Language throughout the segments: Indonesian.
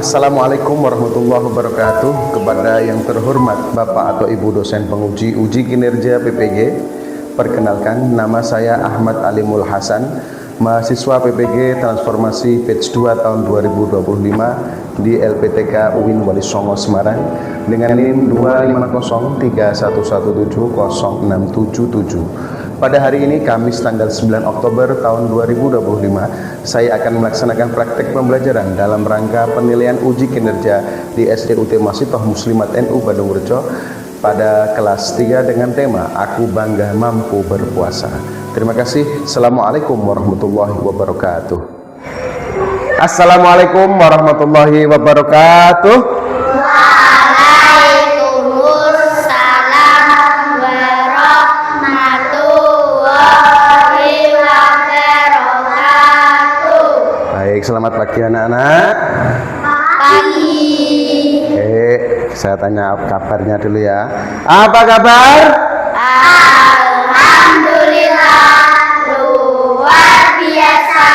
Assalamualaikum warahmatullahi wabarakatuh. Kepada yang terhormat Bapak atau Ibu dosen penguji uji kinerja PPG, perkenalkan nama saya Ahmad Alimul Hasan, mahasiswa PPG Transformasi Batch 2 tahun 2025 di LPTK UIN Wali Songo Semarang dengan NIM 25031170677. Pada hari ini Kamis tanggal 9 Oktober tahun 2025, saya akan melaksanakan praktek pembelajaran dalam rangka penilaian uji kinerja di SDUT Masitoh Muslimat NU Bandung Rejo pada kelas 3 dengan tema Aku Bangga Mampu Berpuasa. Terima kasih. Assalamualaikum warahmatullahi wabarakatuh. Assalamualaikum warahmatullahi wabarakatuh. Selamat pagi anak-anak. Pagi. Saya tanya kabarnya dulu ya. Apa kabar? Alhamdulillah, luar biasa.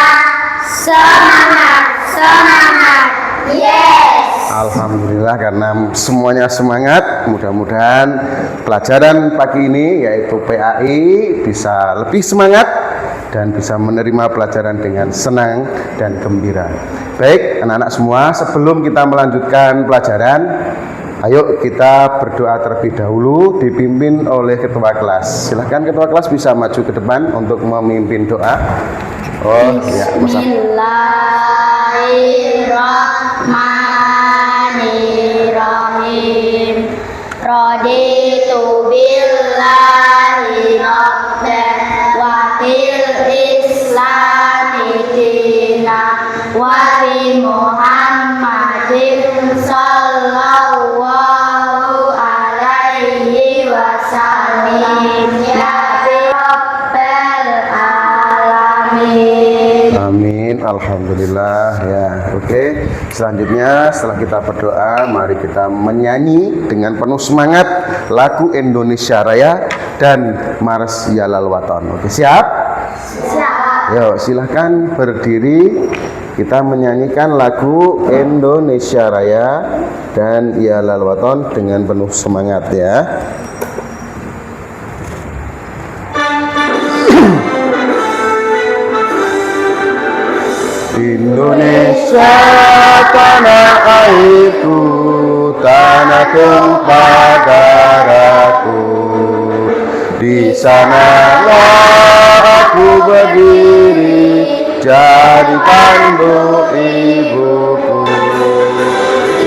Semangat, semangat. Yes. Alhamdulillah karena semuanya semangat. Mudah-mudahan pelajaran pagi ini yaitu PAI bisa lebih semangat dan bisa menerima pelajaran dengan senang dan gembira. Baik, anak-anak semua, sebelum kita melanjutkan pelajaran, ayo kita berdoa terlebih dahulu dipimpin oleh ketua kelas. Silahkan ketua kelas bisa maju ke depan untuk memimpin doa. Oh, ya, Bismillahirrahmanirrahim. Raditu billahi rabban wa bil islami dina wa bi Muhammadin sallallahu alaihi wasallam nabi rabbil alamin. Amin. Alhamdulillah ya. Oke. Selanjutnya setelah kita berdoa, mari kita menyanyi dengan penuh semangat lagu Indonesia Raya dan Mars Yalal Waton. Oke, siap? Siap. Yuk, silahkan berdiri. Kita menyanyikan lagu Indonesia Raya dan Yalal Waton dengan penuh semangat ya. Indonesia tanah airku, tanah tumpah darahku. Di sanalah aku berdiri, jadi pandu ibuku.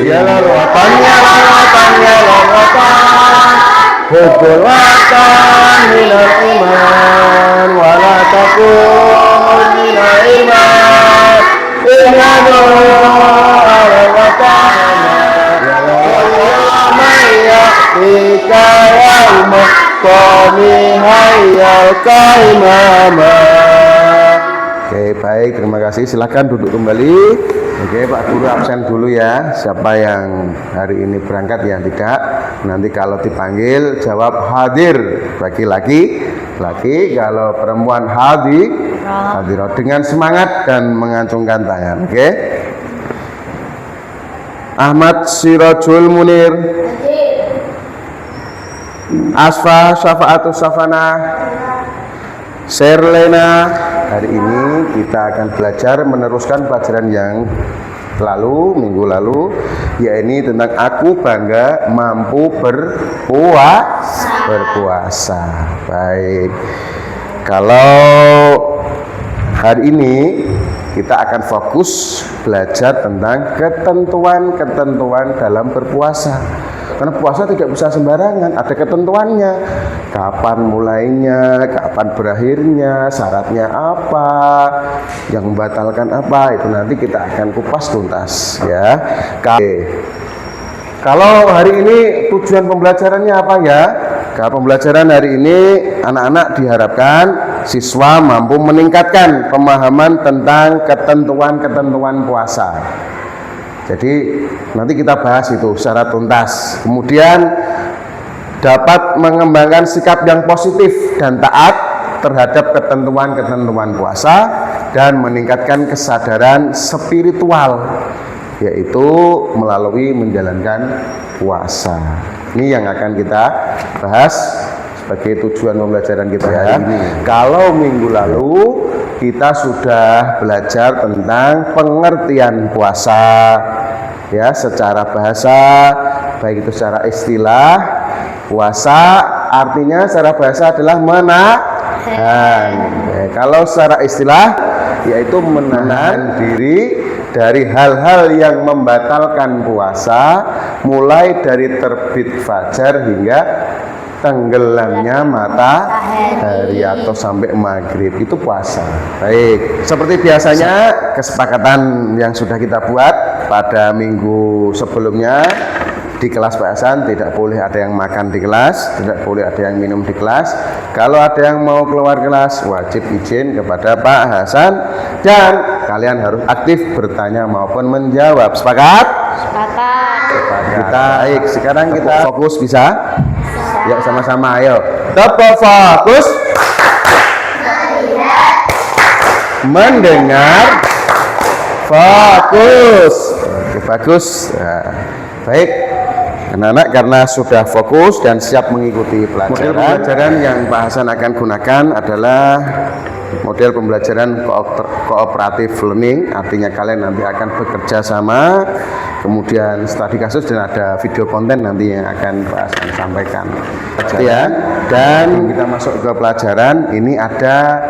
Yalal watan, yalal watan, yalal watan, hubbul watan minal iman, wala takun minal iman. Inanu ala watan, yalal maya ika yaumah kami hayal kaimama. Oke, baik, terima kasih. Silakan duduk kembali. Oke, Pak Guru absen dulu ya. Siapa yang hari ini berangkat, yang tidak, nanti kalau dipanggil jawab hadir. Bagi laki, kalau perempuan hadir dengan semangat dan mengacungkan tangan. Oke. Ahmad Sirajul Munir, Asfa Syafaatus Safana, Serlena. Hari ini kita akan belajar meneruskan pelajaran yang minggu lalu, yaitu tentang aku bangga mampu berpuasa. Baik. Kalau hari ini kita akan fokus belajar tentang ketentuan-ketentuan dalam berpuasa. Karena puasa tidak bisa sembarangan, ada ketentuannya. Kapan mulainya, kapan berakhirnya, syaratnya apa, yang membatalkan apa, itu nanti kita akan kupas tuntas ya. Kalau hari ini tujuan pembelajarannya apa ya? Kalau pembelajaran hari ini anak-anak diharapkan siswa mampu meningkatkan pemahaman tentang ketentuan-ketentuan puasa. Jadi nanti kita bahas itu secara tuntas. Kemudian dapat mengembangkan sikap yang positif dan taat terhadap ketentuan-ketentuan puasa dan meningkatkan kesadaran spiritual yaitu melalui menjalankan puasa. Ini yang akan kita bahas sebagai tujuan pembelajaran kita hari ini. Kalau minggu lalu kita sudah belajar tentang pengertian puasa ya, secara bahasa, baik itu secara istilah. Puasa artinya secara bahasa adalah menahan. Kalau secara istilah yaitu menahan diri dari hal-hal yang membatalkan puasa, mulai dari terbit fajar hingga tenggelamnya matahari atau sampai maghrib, itu puasa. Baik, seperti biasanya kesepakatan yang sudah kita buat pada minggu sebelumnya, di kelas Pak Hasan tidak boleh ada yang makan di kelas, tidak boleh ada yang minum di kelas. Kalau ada yang mau keluar kelas, wajib izin kepada Pak Hasan, dan kalian harus aktif bertanya maupun menjawab. Sepakat? Sepakat. Kita baik, sekarang kita fokus, bisa? Yuk sama-sama, ayo. Tepuk fokus. Mendengar. Fokus. Oke, bagus. Nah, baik. Anak-anak karena sudah fokus dan siap mengikuti pelajaran. Model pembelajaran yang Pak Hasan akan gunakan adalah model pembelajaran kooperatif learning, artinya kalian nanti akan bekerja sama, kemudian studi kasus, dan ada video konten nanti yang akan Pak Hasan sampaikan. Ya, dan kita masuk ke pelajaran. Ini ada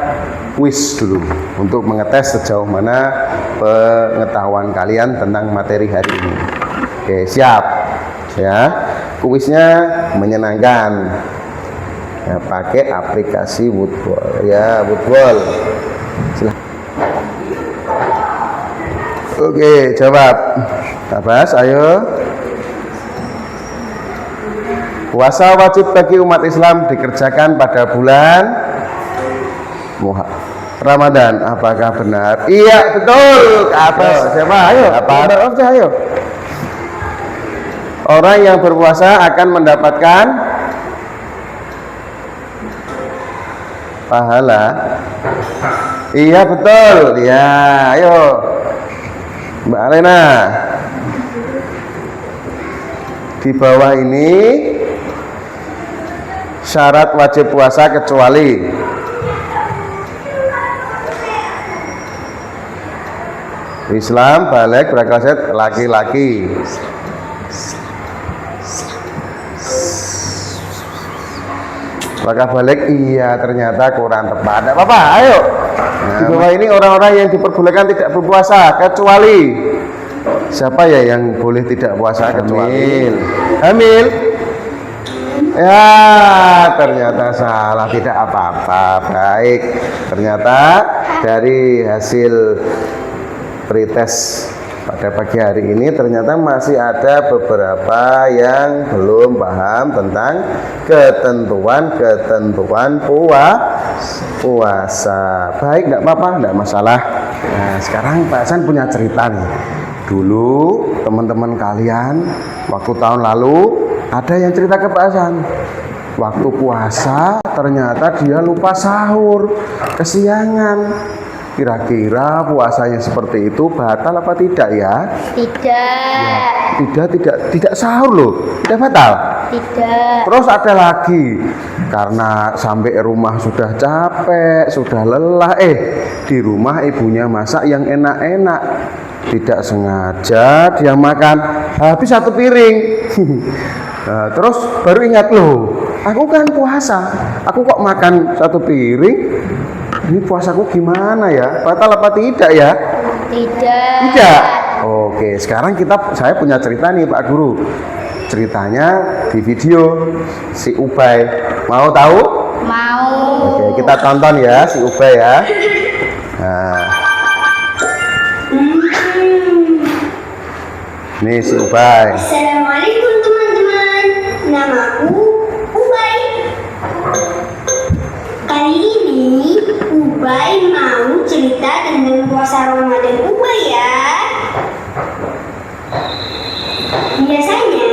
kuis dulu untuk mengetes sejauh mana pengetahuan kalian tentang materi hari ini. Oke, siap. Ya, kuisnya menyenangkan. Ya, pakai aplikasi Woodball. Ya, Woodball. Silahkan. Oke, jawab. Tabas, ayo. Puasa wajib bagi umat Islam dikerjakan pada bulan Ramadan. Apakah benar? Iya, betul. Ke atas. Siapa? Ayo. Apa? Ayo. Orang yang berpuasa akan mendapatkan pahala. Iya, betul. Ya, ayo Mbak Alena. Di bawah ini syarat wajib puasa kecuali Islam, balik, berakal sehat, laki-laki. Apakah balik? Iya, ternyata kurang tepat. Tidak apa-apa, ayo. Di bawah ini orang-orang yang diperbolehkan tidak berpuasa kecuali siapa ya yang boleh tidak puasa kecuali hamil. Ya, ternyata salah, tidak apa-apa. Baik, ternyata dari hasil pretest pada pagi hari ini ternyata masih ada beberapa yang belum paham tentang ketentuan puasa. Baik, tidak apa-apa, tidak masalah. Nah, sekarang Pak Hasan punya cerita nih. Dulu teman-teman kalian waktu tahun lalu ada yang cerita ke Pak Hasan. Waktu puasa ternyata dia lupa sahur, kesiangan. Kira-kira puasanya seperti itu batal apa tidak ya? Tidak sahur loh, tidak batal. Tidak. Terus ada lagi, karena sampai rumah sudah capek, sudah lelah, di rumah ibunya masak yang enak-enak, tidak sengaja dia makan habis satu piring. Nah, terus baru ingat, loh, aku kan puasa, aku kok makan satu piring. Ini puasaku gimana ya? Batal apa tidak ya? Tidak. Oke, sekarang saya punya cerita nih Pak Guru. Ceritanya di video si Ubay. Mau tahu? Mau. Oke, kita tonton ya si Ubay ya. Nah. Nih si Ubay. Assalamualaikum teman-teman. Namaku Ubay. Kali ini Ubay mau cerita tentang puasa Ramadan Ubay ya. Biasanya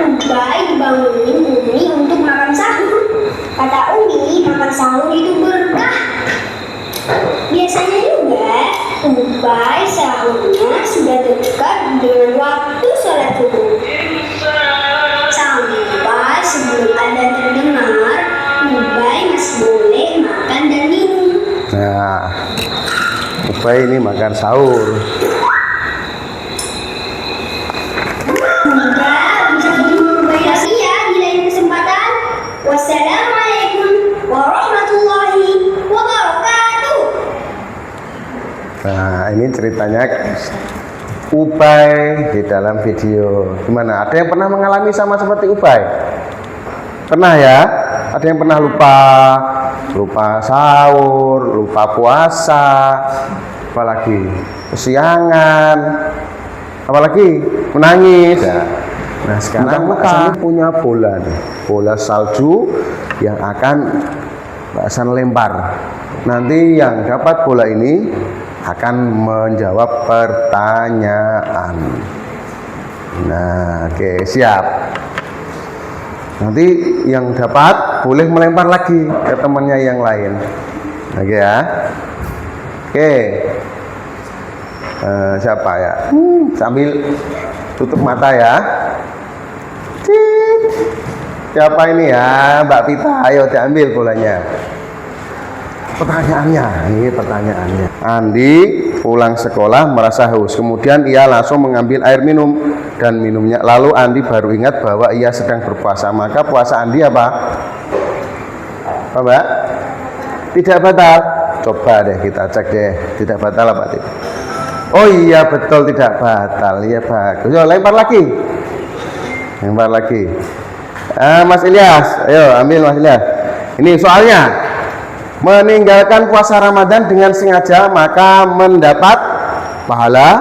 Ubay dibangunin Umi untuk makan sahur. Kata Umi, makan sahur itu berkah. Biasanya juga Ubay sahurnya sudah dekat dengan waktu sholat subuh. Sampai sebelum adzan terdengar, Ubay masih boleh makan dan minum. Nah, Ubay ini makan sahur. Bisa ketemu Ubay lagi ya di lain kesempatan. Wassalamualaikum warahmatullahi wabarakatuh. Nah, ini ceritanya Ubay di dalam video. Gimana? Ada yang pernah mengalami sama seperti Ubay? Pernah ya? Ada yang pernah lupa sahur, lupa puasa, apalagi kesiangan, apalagi menangis. Nah, sekarang kita punya bola nih, bola salju yang akan Mbak lempar. Nanti yang dapat bola ini akan menjawab pertanyaan. Nah, oke, siap. Nanti yang dapat boleh melempar lagi ke temannya yang lain. Oke ya. Oke. Siapa ya? Sambil tutup mata ya. Cip. Siapa ini ya? Mbak Pita, ayo diambil bolanya. Pertanyaannya, ini pertanyaannya. Andi pulang sekolah merasa haus, kemudian ia langsung mengambil air minum dan minumnya. Lalu Andi baru ingat bahwa ia sedang berpuasa. Maka puasa Andi apa? Apa, Mbak? Tidak batal. Coba deh kita cek deh, tidak batal apa tidak? Oh iya betul, tidak batal. Iya bagus. Yo lempar lagi. Lempar lagi. Mas Ilyas, ayo ambil Mas Ilyas. Ini soalnya. Meninggalkan puasa Ramadan dengan sengaja maka mendapat pahala,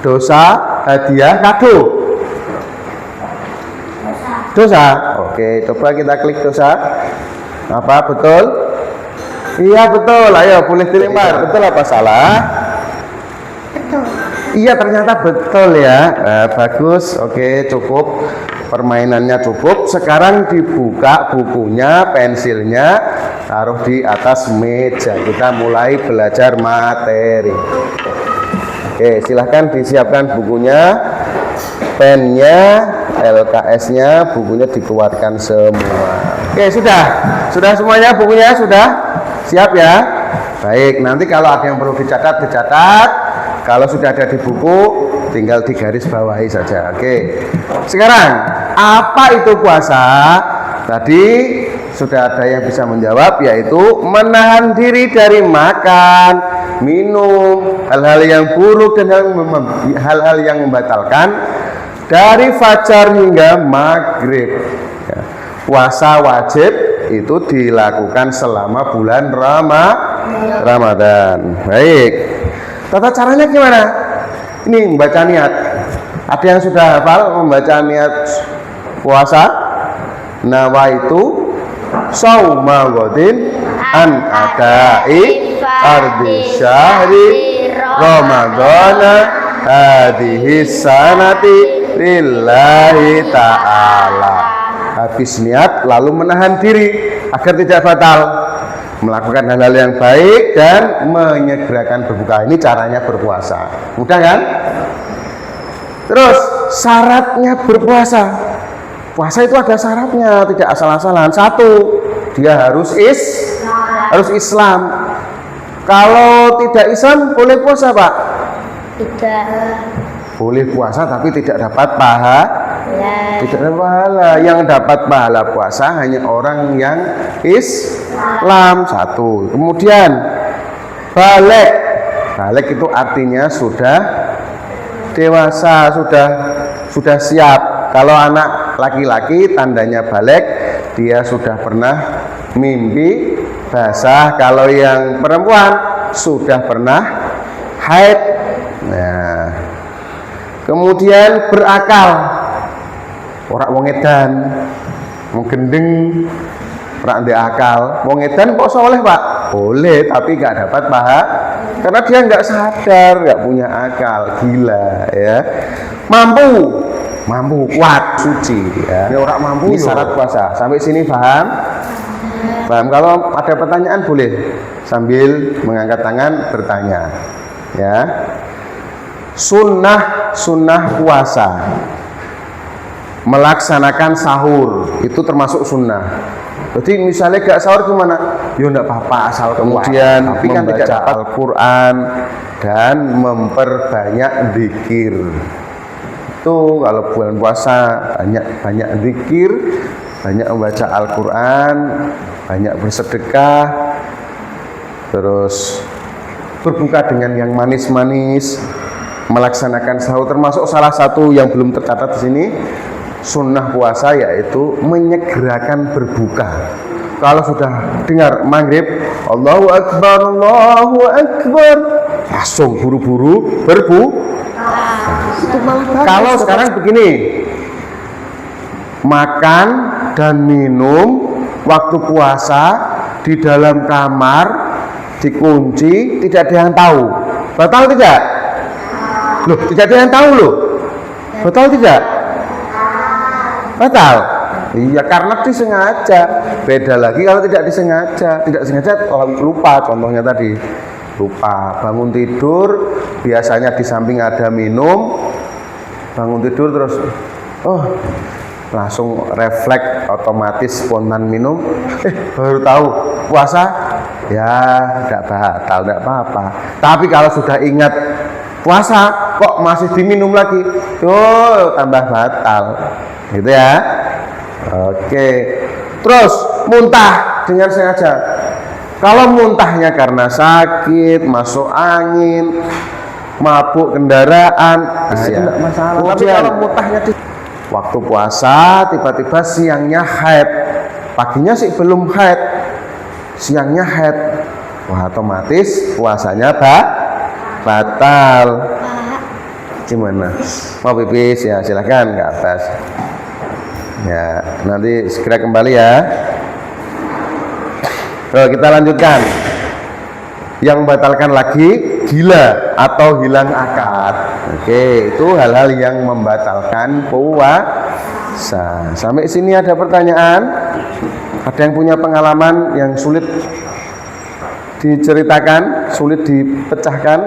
dosa, hadiah, kado. Dosa. Oke, coba kita klik dosa. Apa betul? Iya betul. Ayo boleh dilempar. Betul apa salah? Betul. Iya ternyata betul ya. Bagus. Oke, cukup. Permainannya cukup. Sekarang dibuka bukunya, pensilnya, taruh di atas meja. Kita mulai belajar materi. Oke, silahkan disiapkan bukunya, pennya, LKS-nya, bukunya dikeluarkan semua. Oke, sudah semuanya bukunya sudah siap ya. Baik, nanti kalau ada yang perlu dicatat. Kalau sudah ada di buku, tinggal digaris bawahi saja. Oke. Sekarang, apa itu puasa? Tadi sudah ada yang bisa menjawab, yaitu menahan diri dari makan, minum, hal-hal yang buruk dan hal-hal yang membatalkan dari fajar hingga maghrib. Ya. Puasa wajib itu dilakukan selama bulan Ramadan. Baik. Tata caranya gimana? Ini membaca niat. Ada yang sudah hafal membaca niat puasa? Nawaitu shauma ghadin an adai ardi syahri ramadhana hadhihi sanati lillahi ta'ala. Habis niat lalu menahan diri agar tidak batal, melakukan hal-hal yang baik dan menyegerakan berbuka. Ini caranya berpuasa. Mudah kan? Terus syaratnya berpuasa. Puasa itu ada syaratnya, tidak asal-asalan. Satu, dia harus Islam. Kalau tidak Islam boleh puasa, Pak? Tidak. Boleh puasa tapi tidak dapat pahala. Tidak ada pahala. Yang dapat pahala puasa hanya orang yang Islam. Satu. Kemudian balik. Balik itu artinya sudah dewasa, sudah siap. Kalau anak laki-laki tandanya balik, dia sudah pernah mimpi basah. Kalau yang perempuan sudah pernah haid. Nah, kemudian berakal. Orang wong edan, wong gendeng, orang ndek akal. Wong edan kok soleh, Pak? Boleh, tapi nggak dapat pahala karena dia nggak sadar, nggak punya akal, gila ya. Mampu, kuat, suci ya. Ini orang mampu. Ini syarat puasa. Sampai sini paham? Paham? Kalau ada pertanyaan boleh sambil mengangkat tangan bertanya, ya. sunnah puasa. Melaksanakan sahur itu termasuk sunnah. Jadi misalnya gak sahur gimana? Ya enggak apa-apa asal kemudian tapi kan tidak dapat Al-Quran dan memperbanyak zikir. Itu kalau bulan puasa banyak zikir, banyak membaca Al-Quran, banyak bersedekah, terus berbuka dengan yang manis-manis, melaksanakan sahur, termasuk salah satu yang belum tercatat di sini sunnah puasa yaitu menyegerakan berbuka. Kalau sudah dengar maghrib, Allahu Akbar, langsung buru-buru itu malah bagus. Kalau sekarang begini, makan dan minum waktu puasa di dalam kamar dikunci, tidak ada yang tahu. Batal tidak? Loh, tidak ada yang tahu loh. Batal tidak? Batal. Iya, karena disengaja. Beda lagi kalau tidak disengaja. Tidak sengaja lupa, contohnya tadi. Lupa bangun tidur, biasanya di samping ada minum, bangun tidur terus langsung refleks otomatis spontan minum, baru tahu puasa, ya tidak batal, tidak apa-apa. Tapi kalau sudah ingat puasa kok masih diminum lagi, tambah batal, gitu ya. Oke, terus muntah dengan sengaja. Kalau muntahnya karena sakit, masuk angin, mabuk kendaraan, itu tidak masalah. Tapi kalau muntahnya waktu puasa, tiba-tiba siangnya haid, paginya sih belum haid, siangnya haid, wah otomatis puasanya batal. Gimana? Mau pipis ya silakan ke atas. Ya nanti segera kembali ya. Kita lanjutkan. Yang membatalkan lagi gila atau hilang akal. Oke, itu hal-hal yang membatalkan puasa. Sampai sini ada pertanyaan? Ada yang punya pengalaman yang sulit diceritakan, sulit dipecahkan?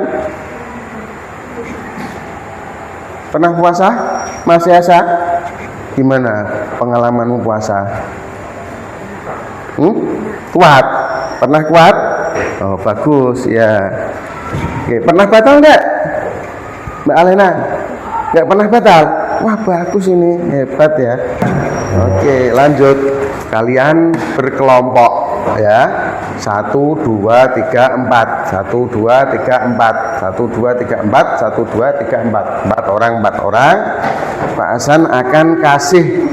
Pernah puasa? Mas Yasa? Gimana pengalamanmu puasa? Kuat? Pernah kuat? Oh bagus ya. Oke, pernah batal enggak? Mbak Alena? Enggak pernah batal? Wah bagus ini, hebat ya. Oke lanjut. Kalian berkelompok ya. 1, 2, 3, 4. 1, 2, 3, 4. 1, 2, 3, 4. 1, 2, 3, 4. 4 orang. Pak Hasan akan kasih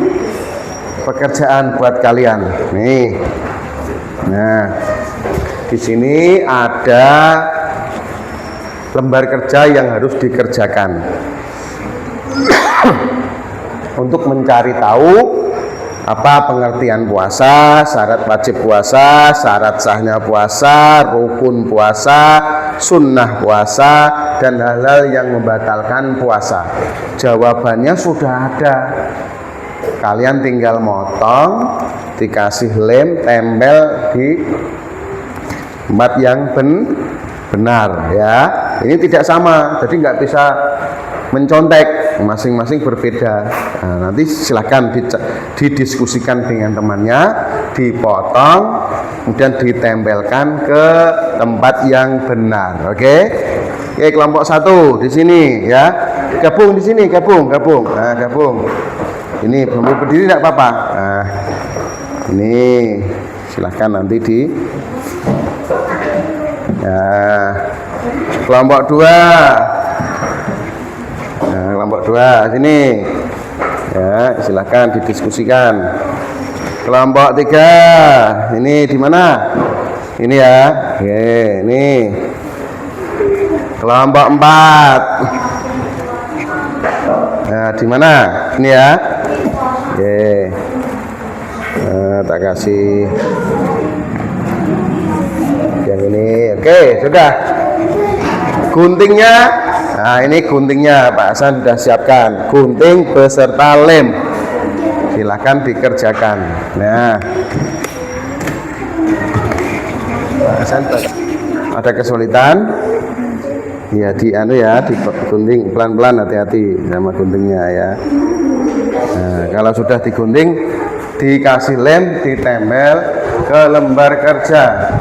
pekerjaan buat kalian. Nih. Nah, di sini ada lembar kerja yang harus dikerjakan untuk mencari tahu apa pengertian puasa, syarat wajib puasa, syarat sahnya puasa, rukun puasa, sunnah puasa, dan hal-hal yang membatalkan puasa. Jawabannya sudah ada. Kalian tinggal motong, dikasih lem, tempel di tempat yang benar ya. Ini tidak sama, jadi nggak bisa mencontek, masing-masing berbeda. Nah, nanti silahkan didiskusikan dengan temannya, dipotong, kemudian ditempelkan ke tempat yang benar. Oke, kelompok 1 di sini ya, gabung di sini, gabung. Nah, gabung. Ini belum berdiri tidak apa-apa. Nah, ini silahkan nanti ya. Kelompok 2. Nah, kelompok 2 sini. Ya, silahkan didiskusikan. Kelompok 3. Ini di mana? Ini ya. Oke, ini. Kelompok 4. Nah, di mana? Ini ya. Oke. Nah, tak kasih yang ini. Oke, sudah. Guntingnya. Nah, ini guntingnya Pak Hasan sudah siapkan. Gunting beserta lem. Silakan dikerjakan. Nah. Pak Hasan ada kesulitan? Ya digunting pelan-pelan, hati-hati sama guntingnya ya. Nah, kalau sudah digunting, dikasih lem, ditempel ke lembar kerja.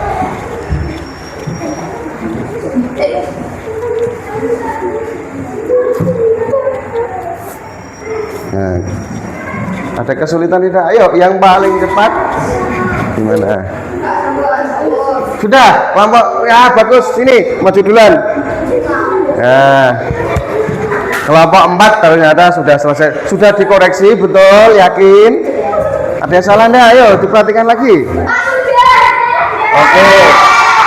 Nah, ada kesulitan tidak? Ayo, yang paling cepat gimana? Sudah, kelompok ya bagus. Sini, maju duluan. Nah, kelompok 4 ternyata sudah selesai, sudah dikoreksi, betul, yakin? Ada yang salah enggak? Ayo diperhatikan lagi. Oke,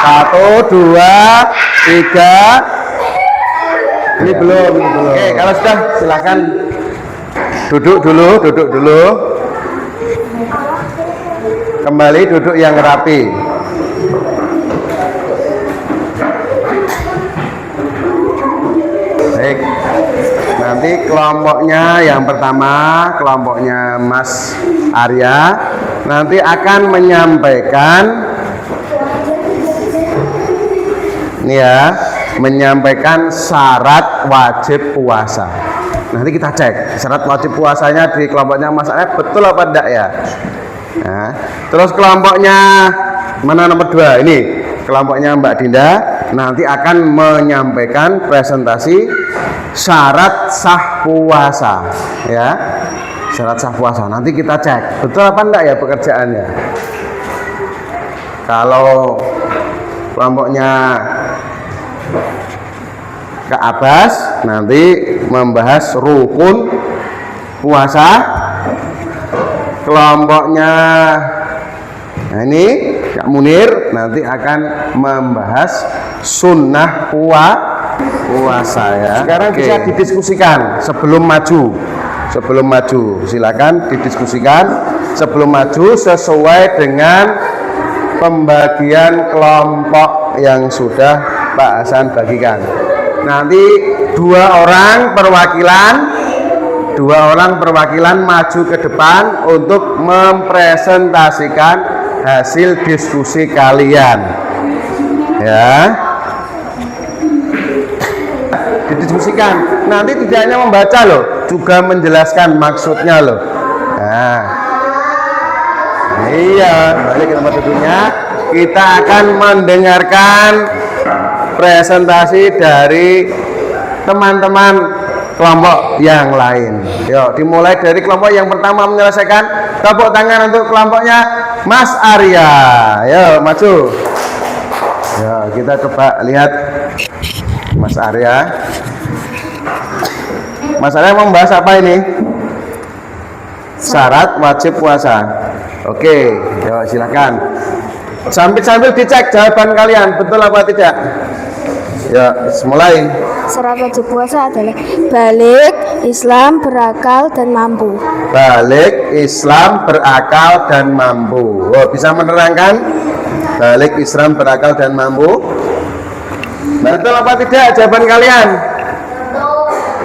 1, 2, 3. Ini belum. Oke, kalau sudah silakan duduk dulu. Kembali duduk yang rapi. Baik, nanti kelompoknya yang pertama, kelompoknya Mas Arya, nanti akan menyampaikan ini ya, menyampaikan syarat wajib puasa. Nanti kita cek syarat wajib puasanya di kelompoknya Mas Arya betul apa enggak ya. Nah, terus kelompoknya mana nomor 2 ini, kelompoknya Mbak Dinda nanti akan menyampaikan presentasi syarat sah puasa ya, syarat sah puasa. Nanti kita cek betul apa enggak ya pekerjaannya. Kalau kelompoknya Kak Abbas nanti membahas rukun puasa. Kelompoknya ini Kak Munir nanti akan membahas sunnah puasa ya. Sekarang bisa didiskusikan sebelum maju. Silakan didiskusikan sebelum maju sesuai dengan pembagian kelompok yang sudah Pak Hasan bagikan. Nanti dua orang perwakilan maju ke depan untuk mempresentasikan hasil diskusi kalian ya. Didiskusikan, nanti tidak hanya membaca loh, juga menjelaskan maksudnya loh. Nah, iya, balik ke tempat duduknya. Kita akan mendengarkan presentasi dari teman-teman kelompok yang lain. Yuk, dimulai dari kelompok yang pertama menyelesaikan. Tepuk tangan untuk kelompoknya Mas Arya. Yuk, maju. Ya, kita coba lihat Mas Arya. Mas Arya mau membahas apa ini? Syarat wajib puasa. Oke, yuk silakan. Sambil dicek jawaban kalian betul apa tidak. Ya, mulai. Syarat wajib puasa adalah balik, Islam, berakal, dan mampu. Balik, Islam, berakal, dan mampu. Oh, bisa menerangkan? Balik, Islam, berakal, dan mampu. Betul apa tidak jawaban kalian?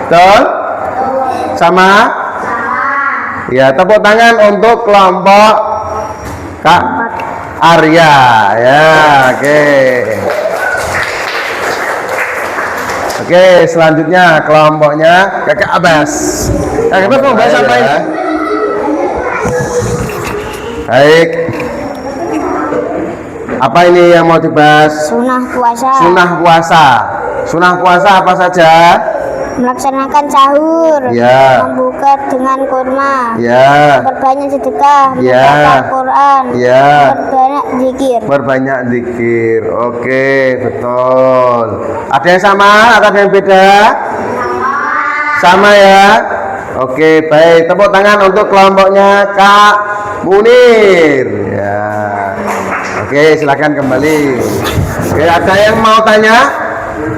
Betul? Sama? Ya, tepuk tangan untuk kelompok Kak Arya. Ya, oke. Oke, selanjutnya kelompoknya Kakak Abbas. Kakak Abbas mau bahas apa ini? Baik. Apa ini yang mau dibahas? Sunnah puasa. Sunnah puasa apa saja? Melaksanakan sahur. Ya. Membuka dengan kurma. Ya. Memperbanyak sedekah. Ya. Membaca Al-Quran. Ya. Memperbanyak zikir. Berbanyak zikir. Oke, betul. Ada yang sama atau ada yang beda? Sama ya. Oke, baik. Tepuk tangan untuk kelompoknya Kak Munir. Ya. Oke, silakan kembali. Oke, ada yang mau tanya?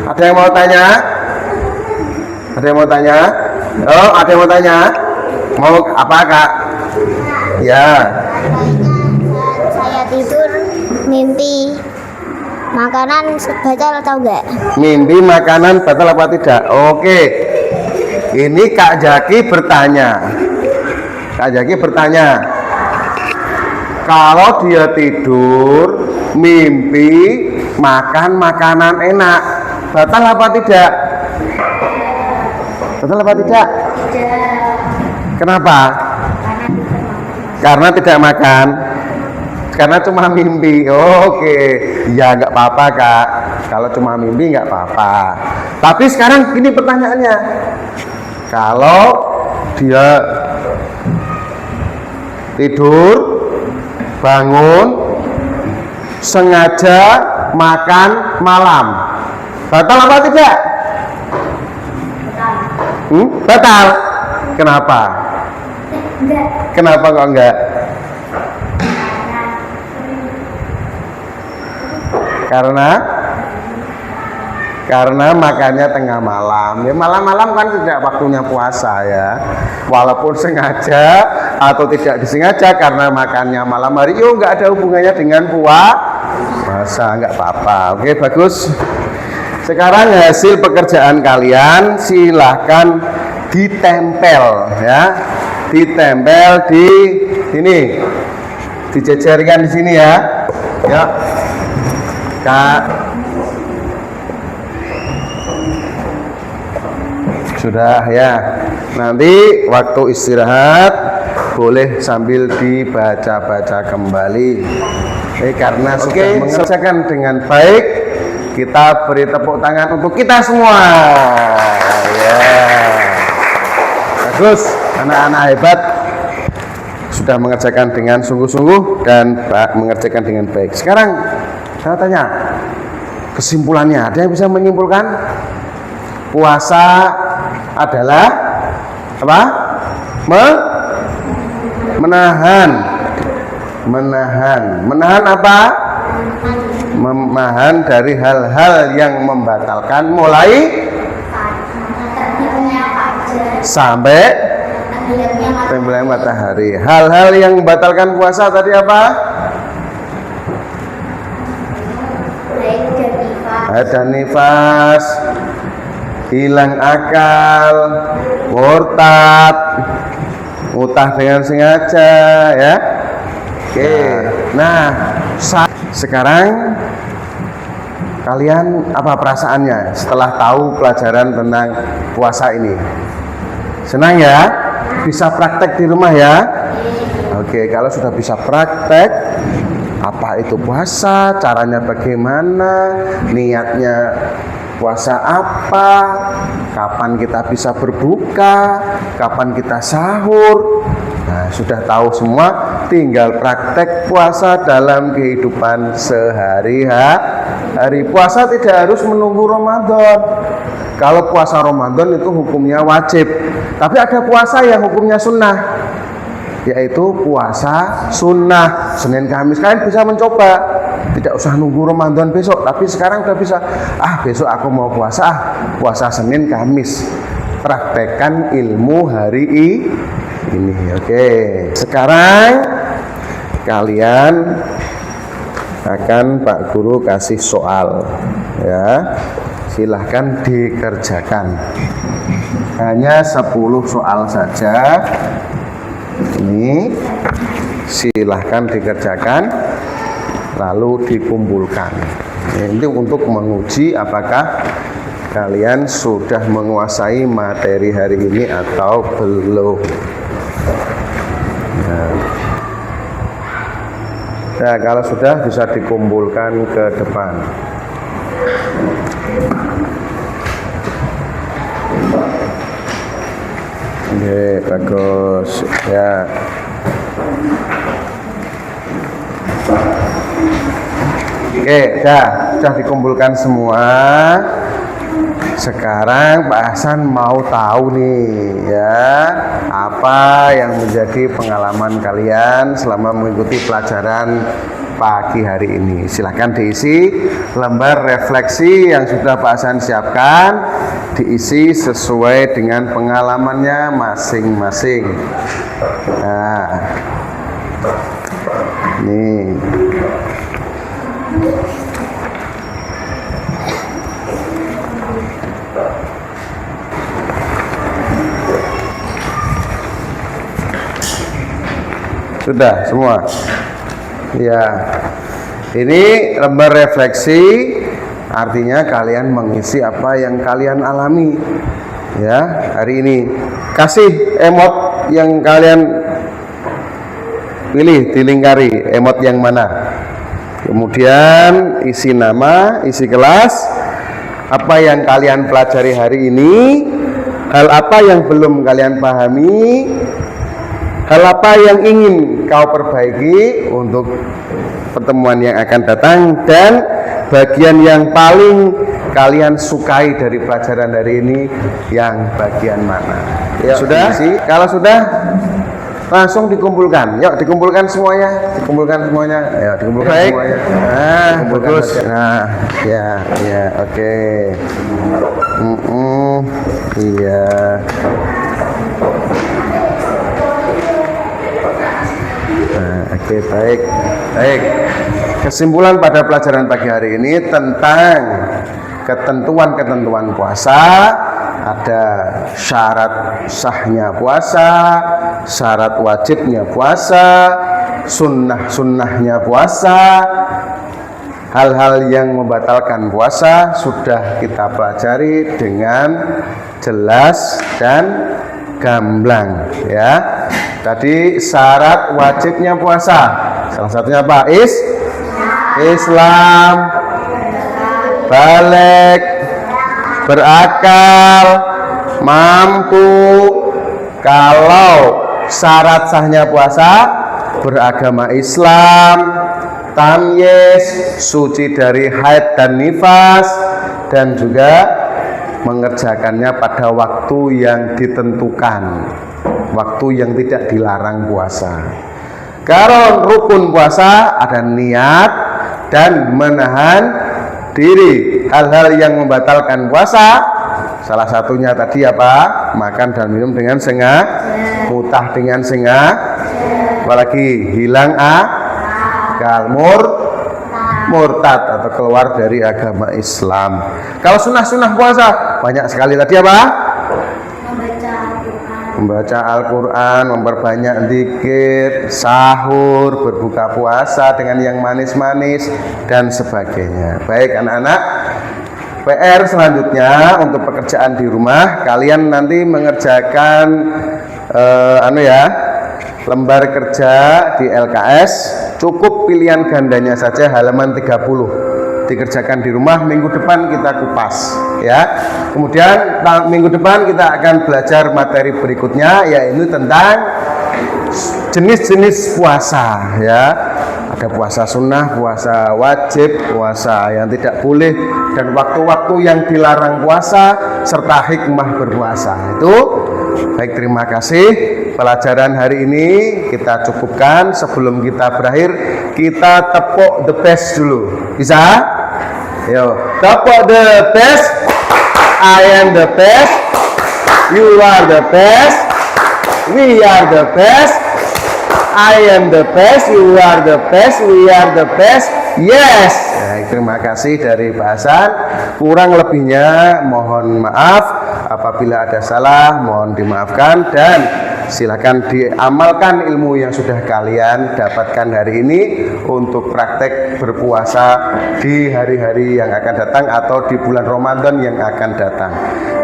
Ada yang mau tanya? Ada yang mau tanya? Oh, ada yang mau tanya? Mau apa, Kak? Ya. Saya tidur mimpi makanan batal atau enggak? Mimpi makanan batal apa tidak? Oke. Ini Kak Jaki bertanya. Kalau dia tidur mimpi makan makanan enak, Batal apa tidak? Batal apa tidak? Kenapa? Karena tidak makan. Karena cuma mimpi. Oke, ya nggak apa-apa kak. Kalau cuma mimpi nggak apa-apa. Tapi sekarang ini pertanyaannya, kalau dia tidur, bangun, sengaja makan malam, batal apa tidak? Batal. Kenapa? Kenapa kok enggak? Karena makannya tengah malam. Ya malam-malam kan tidak waktunya puasa ya. Walaupun sengaja atau tidak disengaja karena makannya malam hari, yo nggak ada hubungannya dengan puasa, nggak apa-apa. Oke, bagus. Sekarang hasil pekerjaan kalian silahkan ditempel ya. Ditempel di sini. Dijejerkan di sini ya. Ya. Kak. Sudah ya. Nanti waktu istirahat boleh sambil dibaca-baca kembali. Karena sudah mengerjakan dengan baik, kita beri tepuk tangan untuk kita semua. Ya. Bagus, anak-anak hebat. Sudah mengerjakan dengan sungguh-sungguh dan mengerjakan dengan baik. Sekarang saya tanya, kesimpulannya ada yang bisa menyimpulkan? Puasa adalah apa? Menahan apa? Menahan dari hal-hal yang membatalkan mulai sampai tenggelam matahari. Hal-hal yang membatalkan puasa tadi apa? Ada nifas, hilang akal, murtad, utah dengan sengaja ya. Oke. Nah, sekarang kalian apa perasaannya setelah tahu pelajaran tentang puasa ini? Senang ya? Bisa praktek di rumah ya? Oke, kalau sudah bisa praktek, apa itu puasa, caranya bagaimana, niatnya puasa apa, kapan kita bisa berbuka, kapan kita sahur. Nah, sudah tahu semua, tinggal praktek puasa dalam kehidupan sehari-hari. Puasa tidak harus menunggu Ramadan. Kalau puasa Ramadan itu hukumnya wajib, tapi ada puasa yang hukumnya sunnah, yaitu puasa sunnah Senin Kamis. Kalian bisa mencoba, tidak usah nunggu Ramadan besok, tapi sekarang udah bisa. Besok aku mau puasa Senin Kamis. Praktekkan ilmu hari ini. Oke. Sekarang kalian akan Pak Guru kasih soal ya. Silahkan dikerjakan. Hanya 10 soal saja. Ini silahkan dikerjakan lalu dikumpulkan. Ini untuk menguji apakah kalian sudah menguasai materi hari ini atau belum. Nah, kalau sudah bisa dikumpulkan ke depan. Oke, bagus ya. Oke, sudah dikumpulkan semua. Sekarang Pak Hasan mau tahu nih ya, apa yang menjadi pengalaman kalian selama mengikuti pelajaran pagi hari ini. Silahkan diisi lembar refleksi yang sudah Pak Hasan siapkan, diisi sesuai dengan pengalamannya masing-masing. Nah, nih. Sudah semua? Ya. Ini lembar refleksi Artinya kalian mengisi apa yang kalian alami. Ya, hari ini kasih emot yang kalian pilih, dilingkari emot yang mana. Kemudian isi nama, isi kelas, apa yang kalian pelajari hari ini, hal apa yang belum kalian pahami, hal apa yang ingin kau perbaiki untuk pertemuan yang akan datang, dan bagian yang paling kalian sukai dari pelajaran hari ini yang bagian mana. Ya, sudah? Kalau sudah, langsung dikumpulkan. Yuk, dikumpulkan semuanya. Dikumpulkan semuanya. Ayo, dikumpulkan semuanya. Nah, bagus. Nah, ya, oke. Iya. Nah, oke, baik. Kesimpulan pada pelajaran pagi hari ini tentang ketentuan-ketentuan puasa. Ada syarat sahnya puasa, syarat wajibnya puasa, sunnah-sunnahnya puasa, hal-hal yang membatalkan puasa sudah kita pelajari dengan jelas dan gamblang, ya. Tadi syarat wajibnya puasa, salah satunya apa? Islam, balik, berakal, mampu. Kalau syarat sahnya puasa, beragama Islam, tamyiz, suci dari haid dan nifas, dan juga mengerjakannya pada waktu yang ditentukan, waktu yang tidak dilarang puasa. Kalau rukun puasa ada niat dan menahan diri. Hal-hal yang membatalkan puasa, salah satunya tadi apa? Makan dan minum dengan sengaja, mutah dengan sengaja, apalagi hilang akal, murtad atau keluar dari agama Islam. Kalau sunnah-sunnah puasa banyak sekali. Tadi apa? Membaca Al-Quran, memperbanyak zikir, sahur, berbuka puasa dengan yang manis-manis, dan sebagainya. Baik anak-anak, PR selanjutnya untuk pekerjaan di rumah, kalian nanti mengerjakan lembar kerja di LKS, cukup pilihan gandanya saja halaman 30. Dikerjakan di rumah, minggu depan kita kupas, ya. Kemudian minggu depan kita akan belajar materi berikutnya, yaitu tentang jenis-jenis puasa, ya. Ada puasa sunnah, puasa wajib, puasa yang tidak boleh, dan waktu-waktu yang dilarang puasa serta hikmah berpuasa. Itu baik, terima kasih. Pelajaran hari ini kita cukupkan. Sebelum kita berakhir, kita tepuk the best dulu. Bisa? Yo, tepuk the best. I am the best. You are the best. We are the best. I am the best. You are the best. We are the best. Yes. Terima kasih dari Pak Hasan. Kurang lebihnya mohon maaf. Apabila ada salah, mohon dimaafkan, dan silakan diamalkan ilmu yang sudah kalian dapatkan hari ini untuk praktek berpuasa di hari-hari yang akan datang atau di bulan Ramadan yang akan datang.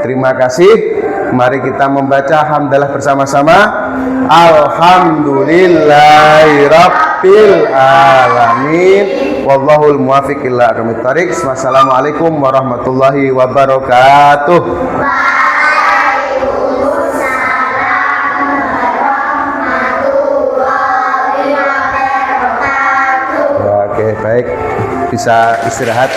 Terima kasih. Mari kita membaca hamdalah bersama-sama. Alhamdulillahirabbil alamin. Wallahul muwaffiq ila aqwamit thoriq. Wassalamualaikum warahmatullahi wabarakatuh. Oke, baik, bisa istirahat.